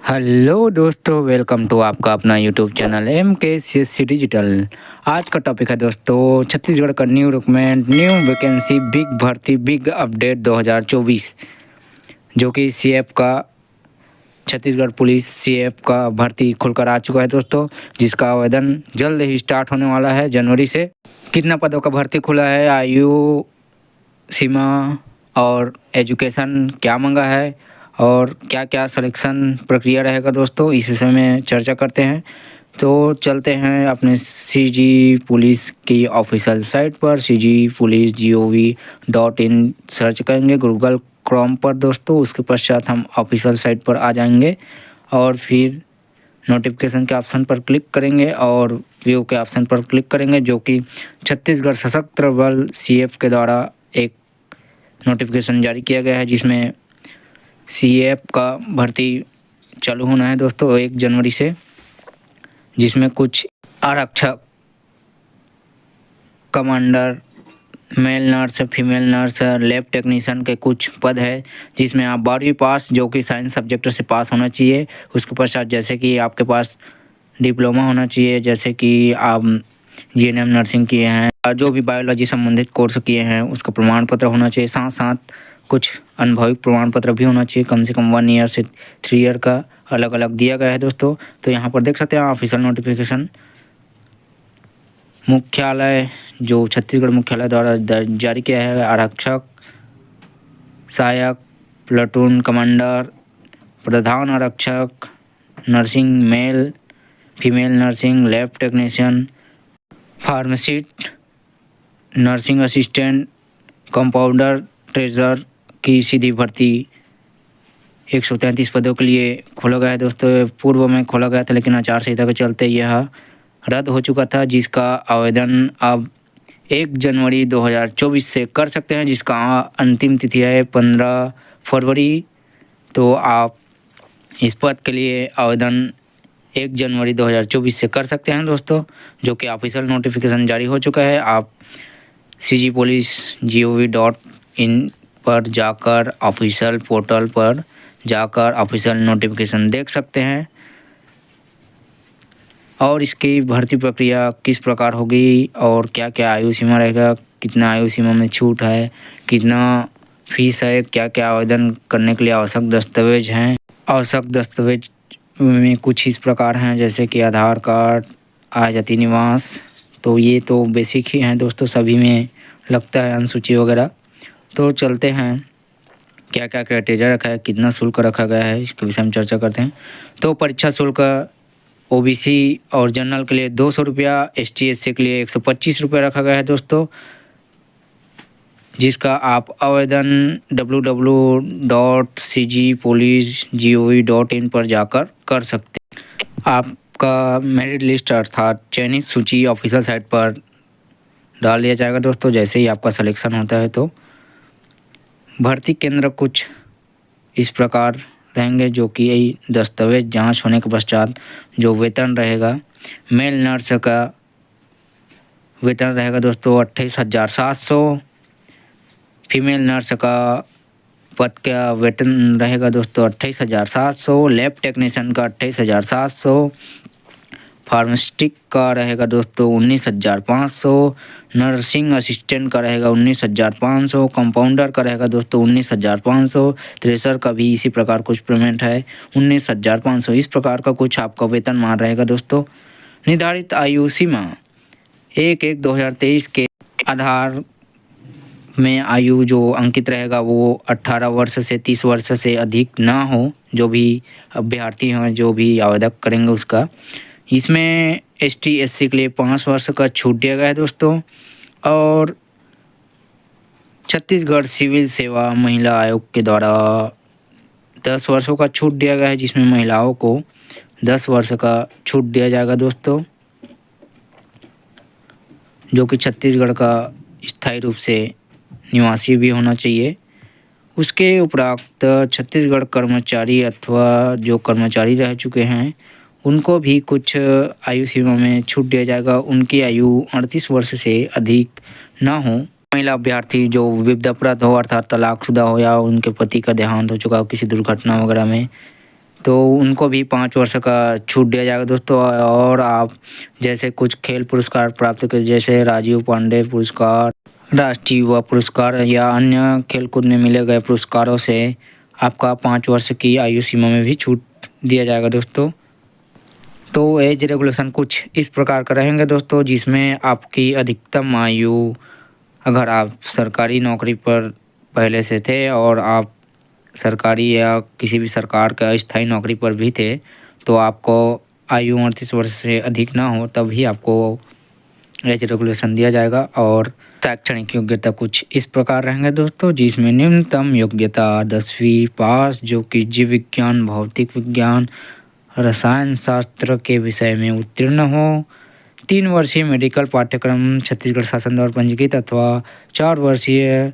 Hello दोस्तों, welcome to आपका अपना यूट्यूब चैनल MKCSC डिजिटल। आज का टॉपिक है दोस्तों छत्तीसगढ़ का new recruitment, new vacancy, big भर्ती, बिग अपडेट 2024, जो कि CF का छत्तीसगढ़ पुलिस CF का भर्ती खुलकर आ चुका है दोस्तों, जिसका आवेदन जल्द ही स्टार्ट होने वाला है जनवरी से। कितना पदों का भर्ती खुला है, आयु सीमा और एजुकेशन क्या मांगा है और क्या क्या सिलेक्शन प्रक्रिया रहेगा दोस्तों, इस विषय में चर्चा करते हैं। तो चलते हैं अपने CG पुलिस की ऑफिशियल साइट पर cgpolice.gov.in सर्च करेंगे गूगल क्रोम पर दोस्तों। उसके पश्चात हम ऑफिशियल साइट पर आ जाएंगे और फिर नोटिफिकेशन के ऑप्शन पर क्लिक करेंगे और व्यू के ऑप्शन पर क्लिक करेंगे, जो कि छत्तीसगढ़ सशस्त्र बल CF के द्वारा एक नोटिफिकेशन जारी किया गया है, जिसमें CF का भर्ती चालू होना है दोस्तों 1 जनवरी से, जिसमें कुछ आरक्षक, commander, male nurse, female nurse, lab technician के कुछ पद है, जिसमें आप 12वीं पास जो कि साइंस सब्जेक्ट से पास होना चाहिए। उसके पश्चात जैसे कि आपके पास डिप्लोमा होना चाहिए, जैसे कि आप GNM नर्सिंग किए हैं, जो भी बायोलॉजी संबंधित कोर्स किए हैं उसका प्रमाण पत्र होना चाहिए। साथ साथ कुछ अनुभवी प्रमाण पत्र भी होना चाहिए, कम से कम 1 ईयर से 3 ईयर का अलग अलग दिया गया है दोस्तों। तो यहाँ पर देख सकते हैं ऑफिशियल नोटिफिकेशन। मुख्यालय जो छत्तीसगढ़ मुख्यालय द्वारा जारी किया है, आरक्षक, सहायक, प्लाटून कमांडर, प्रधान आरक्षक, nursing male female nursing, lab technician, pharmacist, nursing assistant, compounder, treasure की सीधी भर्ती 133 पदों के लिए खोला गया है दोस्तों। पूर्व में खोला गया था, लेकिन आचार संहिता के चलते यह रद्द हो चुका था, जिसका आवेदन अब 1 जनवरी 2024 से कर सकते हैं, जिसका अंतिम तिथि है 15 फरवरी। तो आप इस पद के लिए आवेदन 1 जनवरी 2024 से कर सकते हैं दोस्तों, जो कि ऑफिशियल नोटिफिकेशन जारी हो चुका है। आप cgpolice.gov.in पर जाकर ऑफिशियल पोर्टल पर जाकर ऑफिशियल नोटिफिकेशन देख सकते हैं। और इसकी भर्ती प्रक्रिया किस प्रकार होगी और क्या क्या आयु सीमा रहेगा, कितना आयु सीमा में छूट है, कितना फीस है, क्या क्या आवेदन करने के लिए आवश्यक दस्तावेज हैं। आवश्यक दस्तावेज में कुछ इस प्रकार हैं, जैसे कि आधार कार्ड, आय जाति निवास। तो ये तो बेसिक ही हैं दोस्तों, सभी में लगता है अनुसूची वगैरह। तो चलते हैं क्या क्या क्राइटेरिया रखा है, कितना शुल्क रखा गया है, इसके विषय में चर्चा करते हैं। तो परीक्षा शुल्क OBC और जनरल के लिए 200 रुपया, ST/SC के लिए 125 रुपये रखा गया है दोस्तों, जिसका आप आवेदन www.cgpolice.gov.in पर जाकर कर सकते हैं। आपका मेरिट लिस्ट अर्थात चयनित सूची ऑफिशियल साइट पर डाल दिया जाएगा दोस्तों, जैसे ही आपका सिलेक्शन होता है। तो भर्ती केंद्र कुछ इस प्रकार रहेंगे, जो कि यही दस्तावेज जांच होने के पश्चात जो वेतन रहेगा, मेल नर्स का वेतन रहेगा दोस्तों 28,700, फीमेल नर्स का पद का वेतन रहेगा दोस्तों 28,700, लैब टेक्नीशियन का 28,700, फार्मासिस्ट का रहेगा दोस्तों 19,500, नर्सिंग असिस्टेंट का रहेगा 19,500, कंपाउंडर का रहेगा दोस्तों 19,500, थ्रेसर का भी इसी प्रकार कुछ पेमेंट है 19,500। इस प्रकार का कुछ आपका वेतनमान रहेगा दोस्तों। निर्धारित आयु सीमा 1/1/2023 के आधार में आयु जो अंकित रहेगा वो 18 वर्ष से 30 वर्ष से अधिक ना हो, जो भी अभ्यर्थी हैं, जो भी आवेदक करेंगे उसका। इसमें ST/SC के लिए 5 वर्ष का छूट दिया गया है दोस्तों। और छत्तीसगढ़ सिविल सेवा महिला आयोग के द्वारा 10 वर्षों का छूट दिया गया है, जिसमें महिलाओं को 10 वर्ष का छूट दिया जाएगा दोस्तों, जो कि छत्तीसगढ़ का स्थायी रूप से निवासी भी होना चाहिए। उसके उपरांत छत्तीसगढ़ कर्मचारी अथवा जो कर्मचारी रह चुके हैं उनको भी कुछ आयु सीमा में छूट दिया जाएगा। उनकी आयु 38 वर्ष से अधिक ना हो। महिला अभ्यर्थी जो विपदाप्रद हो, अर्थात तलाकशुदा हो या उनके पति का देहांत हो चुका हो किसी दुर्घटना वगैरह में, तो उनको भी 5 वर्ष का छूट दिया जाएगा दोस्तों। और आप जैसे कुछ खेल पुरस्कार प्राप्त कर, जैसे राजीव पांडे पुरस्कार, राष्ट्रीय युवा पुरस्कार या अन्य खेलकूद में मिले गए पुरस्कारों से आपका 5 वर्ष की आयु सीमा में भी छूट दिया जाएगा दोस्तों। तो एज रेगुलेशन कुछ इस प्रकार का रहेंगे दोस्तों, जिसमें आपकी अधिकतम आयु, अगर आप सरकारी नौकरी पर पहले से थे और आप सरकारी या किसी भी सरकार का स्थायी नौकरी पर भी थे, तो आपको आयु 38 वर्ष से अधिक ना हो तभी आपको एज रेगुलेशन दिया जाएगा। और शैक्षणिक योग्यता कुछ इस प्रकार रहेंगे दोस्तों, जिसमें न्यूनतम योग्यता 10वीं पास, जो कि जीव विज्ञान, भौतिक विज्ञान, रसायन शास्त्र के विषय में उत्तीर्ण हो, 3 वर्षीय मेडिकल पाठ्यक्रम छत्तीसगढ़ शासन द्वारा पंजीकृत अथवा 4 वर्षीय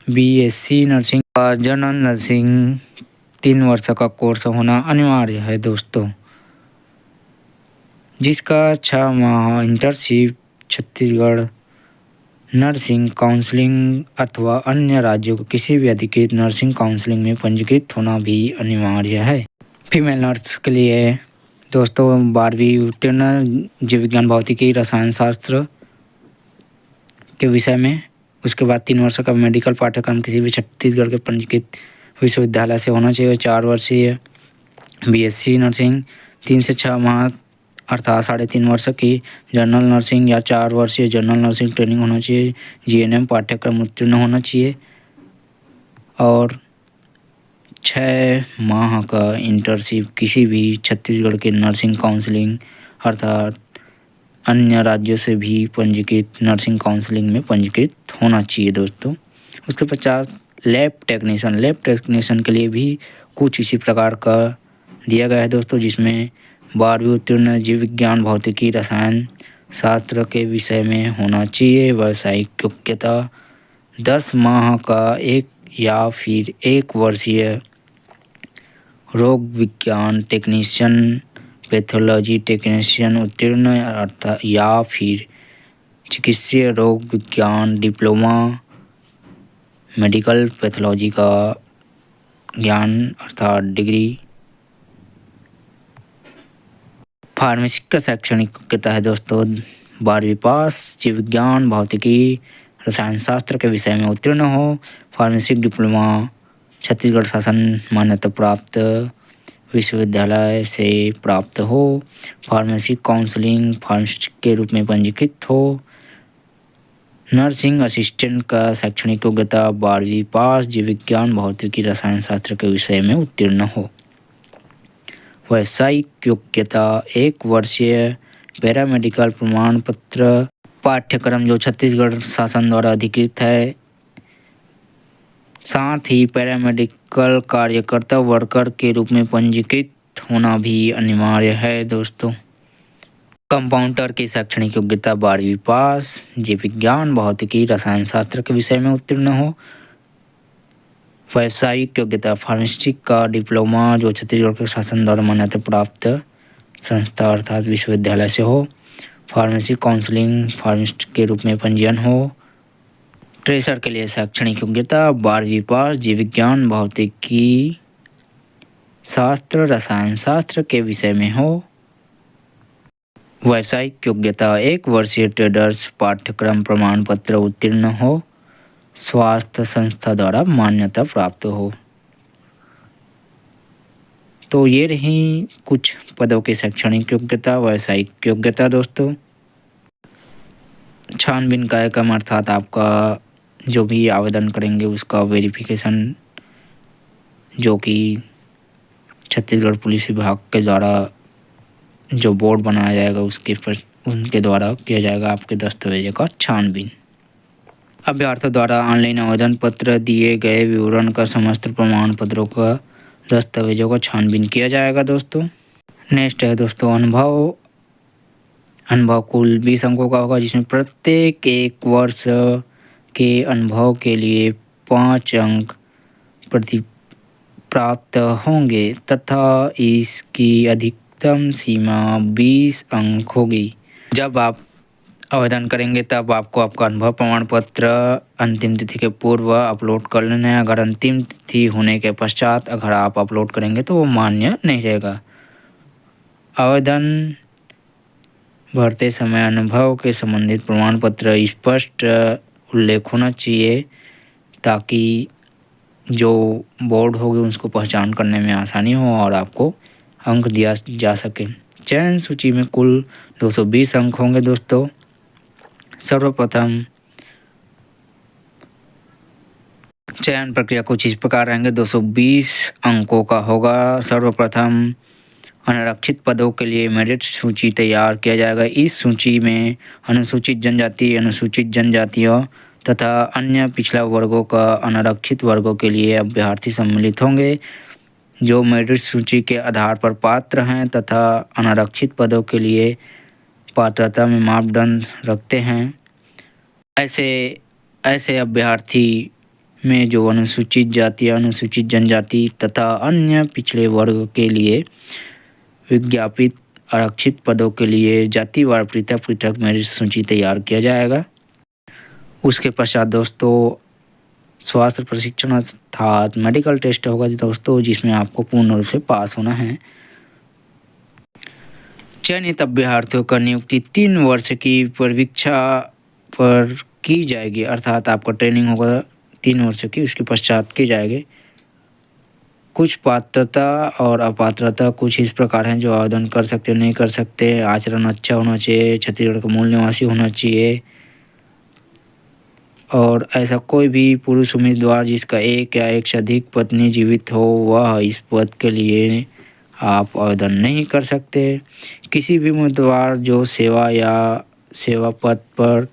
बीएससी नर्सिंग का जनरल नर्सिंग 3 वर्ष का कोर्स होना अनिवार्य है दोस्तों, जिसका 6 माह इंटर्नशिप छत्तीसगढ़ नर्सिंग काउंसलिंग अथवा अन्य राज्यों के किसी भी अधिकृत नर्सिंग काउंसलिंग में पंजीकृत होना भी अनिवार्य है। फीमेल नर्स के लिए दोस्तों 12वीं उत्तीर्ण जीव विज्ञान, भौतिकी, रसायन शास्त्र के विषय में, उसके बाद 3 वर्ष का मेडिकल पाठ्यक्रम किसी भी छत्तीसगढ़ के पंजीकृत विश्वविद्यालय से होना चाहिए। 4 वर्षीय बीएससी नर्सिंग 3 से 6 माह अर्थात 3.5 वर्ष की जनरल नर्सिंग या 4 वर्षीय जनरल नर्सिंग ट्रेनिंग होना चाहिए। जीएनएम पाठ्यक्रम उत्तीर्ण होना चाहिए और 6 माह का इंटर्नशिप किसी भी छत्तीसगढ़ के नर्सिंग काउंसलिंग अर्थात अन्य राज्यों से भी पंजीकृत नर्सिंग काउंसलिंग में पंजीकृत होना चाहिए दोस्तों। उसके पश्चात लैब टेक्नीशियन के लिए भी कुछ इसी प्रकार का दिया गया है दोस्तों, जिसमें 12वीं उत्तीर्ण जीव विज्ञान, भौतिकी, रसायन शास्त्र के विषय में होना चाहिए। व्यावसायिक योग्यता 10 माह का 1 या फिर 1 वर्षीय रोग विज्ञान टेक्नीशियन, पैथोलॉजी टेक्नीशियन उत्तीर्ण अर्थात या फिर चिकित्सीय रोग विज्ञान डिप्लोमा, मेडिकल पैथोलॉजी का ज्ञान अर्थात डिग्री। फार्मेसी का शैक्षणिक योग्यता है दोस्तों 12वीं पास, जीव विज्ञान, भौतिकी, रसायन शास्त्र के विषय में उत्तीर्ण हो, फार्मेसी डिप्लोमा छत्तीसगढ़ शासन मान्यता प्राप्त विश्वविद्यालय से प्राप्त हो, फार्मेसी काउंसलिंग फार्मासिस्ट के रूप में पंजीकृत हो, नर्सिंग असिस्टेंट का शैक्षणिक योग्यता 12वीं पास, जीव विज्ञान, भौतिकी, रसायन शास्त्र के विषय में उत्तीर्ण हो। व्यावसायिक योग्यता 1 वर्षीय पैरामेडिकल प्रमाण पत्र पाठ्यक्रम जो छत्तीसगढ़ शासन द्वारा अधिकृत है, साथ ही पैरामेडिकल कार्यकर्ता वर्कर के रूप में पंजीकृत होना भी अनिवार्य है दोस्तों। कंपाउंडर की शैक्षणिक योग्यता 12वीं पास, जीव विज्ञान, भौतिकी, रसायन शास्त्र के विषय में उत्तीर्ण हो। व्यावसायिक योग्यता फार्मासिस्ट का डिप्लोमा जो छत्तीसगढ़ के शासन द्वारा मान्यता प्राप्त संस्था अर्थात विश्वविद्यालय से हो। फार्मेसी काउंसलिंग फार्मासिस्ट के रूप में पंजीयन हो। ट्रेसर के लिए शैक्षणिक योग्यता 12वीं पास, जीव विज्ञान, भौतिकी शास्त्र, रसायन शास्त्र के विषय में हो। व्यावसायिक योग्यता 1 वर्षीय ट्रेडर्स पाठ्यक्रम प्रमाण पत्र उत्तीर्ण हो, स्वास्थ्य संस्था द्वारा मान्यता प्राप्त हो। तो ये रही कुछ पदों की शैक्षणिक योग्यता, व्यावसायिक योग्यता दोस्तों। छानबीन कार्यक्रम अर्थात आपका जो भी आवेदन करेंगे उसका वेरिफिकेशन जो कि छत्तीसगढ़ पुलिस विभाग के द्वारा जो बोर्ड बनाया जाएगा उनके द्वारा किया जाएगा आपके दस्तावेजों का छानबीन। अभ्यर्थियों द्वारा ऑनलाइन आवेदन पत्र दिए गए विवरण का समस्त प्रमाण पत्रों का दस्तावेजों का छानबीन किया जाएगा दोस्तों। नेक्स्ट है दोस्तों अनुभव कुल 20 अंकों का होगा, जिसमें प्रत्येक 1 वर्ष के अनुभव के लिए 5 अंक प्राप्त होंगे तथा इसकी अधिकतम सीमा 20 अंक होगी। जब आप आवेदन करेंगे तब आपको आपका अनुभव प्रमाण पत्र अंतिम तिथि के पूर्व अपलोड कर लेना है। अगर अंतिम तिथि होने के पश्चात अगर आप अपलोड करेंगे तो वो मान्य नहीं रहेगा। आवेदन भरते समय अनुभव के संबंधित प्रमाण पत्र स्पष्ट उल्लेख होना चाहिए ताकि जो बोर्ड होगी उसको पहचान करने में आसानी हो और आपको अंक दिया जा सके। चयन सूची में कुल 220 अंक होंगे दोस्तों। सर्वप्रथम चयन प्रक्रिया कुछ इस प्रकार रहेंगे। 220 अंकों का होगा। सर्वप्रथम अनारक्षित पदों के लिए मेरिट सूची तैयार किया जाएगा। इस सूची में अनुसूचित जनजाति, अनुसूचित जनजातियों तथा अन्य पिछड़ा वर्गों का अनारक्षित वर्गों के लिए अभ्यर्थी सम्मिलित होंगे जो मेरिट सूची के आधार पर पात्र हैं तथा अनारक्षित पदों के लिए पात्रता में मापदंड रखते हैं। ऐसे अभ्यर्थी में जो अनुसूचित जाति, अनुसूचित जनजाति तथा अन्य पिछड़े वर्ग के लिए विज्ञापित आरक्षित पदों के लिए जातिवार पृथक पृथक मेरिट सूची तैयार किया जाएगा। उसके पश्चात दोस्तों स्वास्थ्य प्रशिक्षण अर्थात मेडिकल टेस्ट होगा दोस्तों, जिसमें आपको पूर्ण रूप से पास होना है। चयनित अभ्यर्थियों का नियुक्ति 3 वर्ष की परीक्षा पर की जाएगी, अर्थात आपका ट्रेनिंग होगा 3 वर्ष की, उसके पश्चात की जाएगी। कुछ पात्रता और अपात्रता कुछ इस प्रकार हैं जो आवेदन कर सकते नहीं कर सकते। आचरण अच्छा होना चाहिए, छत्तीसगढ़ का मूल निवासी होना चाहिए और ऐसा कोई भी पुरुष उम्मीदवार जिसका एक या एक से अधिक पत्नी जीवित हो वह इस पद के लिए आप आवेदन नहीं कर सकते। किसी भी उम्मीदवार जो सेवा या सेवा पद पर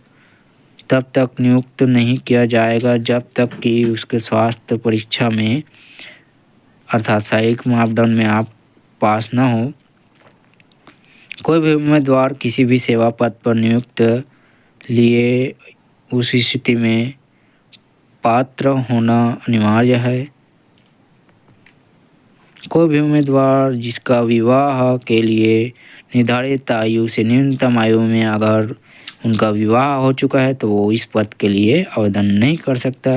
तब तक नियुक्त नहीं किया जाएगा जब तक कि उसके स्वास्थ्य परीक्षा में अर्थात शारीरिक मापदंड में आप पास न हो। कोई भी उम्मीदवार किसी भी सेवा पद पर नियुक्त लिए उस स्थिति में पात्र होना अनिवार्य है। कोई भी उम्मीदवार जिसका विवाह के लिए निर्धारित आयु से न्यूनतम आयु में अगर उनका विवाह हो चुका है तो वो इस पद के लिए आवेदन नहीं कर सकता।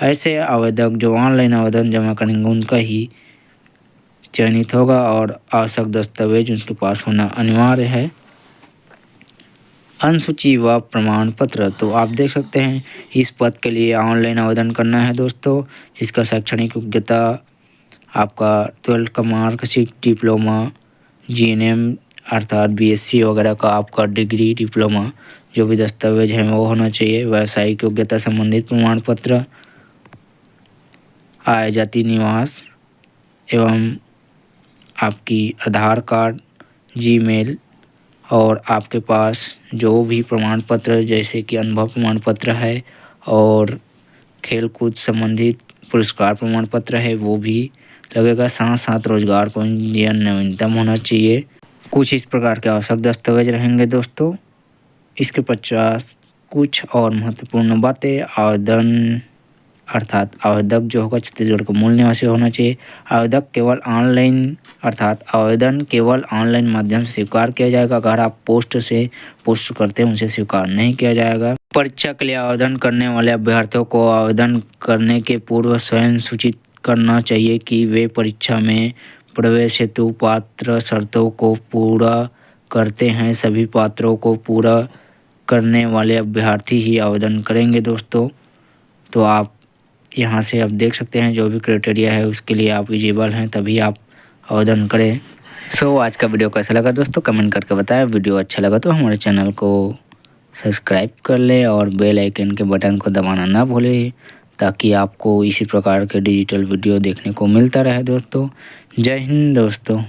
ऐसे आवेदक जो ऑनलाइन आवेदन जमा करेंगे उनका ही चयनित होगा और आवश्यक दस्तावेज उनके पास होना अनिवार्य है। अनुसूची व प्रमाण पत्र तो आप देख सकते हैं इस पद के लिए ऑनलाइन आवेदन करना है दोस्तों, जिसका शैक्षणिक योग्यता आपका 12th का मार्कशीट, डिप्लोमा, जीएनएम अर्थात बीएससी वगैरह का आपका डिग्री, डिप्लोमा जो भी दस्तावेज हैं वो होना चाहिए। व्यावसायिक योग्यता संबंधित प्रमाण पत्र, आय, जाति, निवास एवं आपकी आधार कार्ड, जीमेल और आपके पास जो भी प्रमाण पत्र जैसे कि अनुभव प्रमाण पत्र है और खेलकूद संबंधित पुरस्कार प्रमाण पत्र है वो भी लगेगा। साथ साथ रोजगार पंजीयन नवीनतम होना चाहिए। कुछ इस प्रकार के आवश्यक दस्तावेज रहेंगे दोस्तों। इसके पश्चात कुछ और महत्वपूर्ण बातें, आवेदन अर्थात आवेदक जो होगा छत्तीसगढ़ का मूल निवासी होना चाहिए। आवेदन केवल ऑनलाइन माध्यम से स्वीकार किया जाएगा। अगर आप पोस्ट करते हैं उसे स्वीकार नहीं किया जाएगा। परीक्षा के लिए आवेदन करने वाले अभ्यर्थियों को आवेदन करने के पूर्व स्वयं सूचित करना चाहिए कि वे परीक्षा में प्रवेश हेतु पात्र शर्तों को पूरा करते हैं। सभी पात्रों को पूरा करने वाले अभ्यर्थी ही आवेदन करेंगे दोस्तों। तो आप यहाँ से आप देख सकते हैं जो भी क्राइटेरिया है उसके लिए आप एलिजिबल हैं तभी आप आवेदन करें। आज का वीडियो कैसा लगा दोस्तों कमेंट करके बताएं। वीडियो अच्छा लगा तो हमारे चैनल को सब्सक्राइब कर लें और बेल आइकन के बटन को दबाना ना भूलें ताकि आपको इसी प्रकार के डिजिटल वीडियो देखने को मिलता रहे दोस्तों। जय हिंद दोस्तों।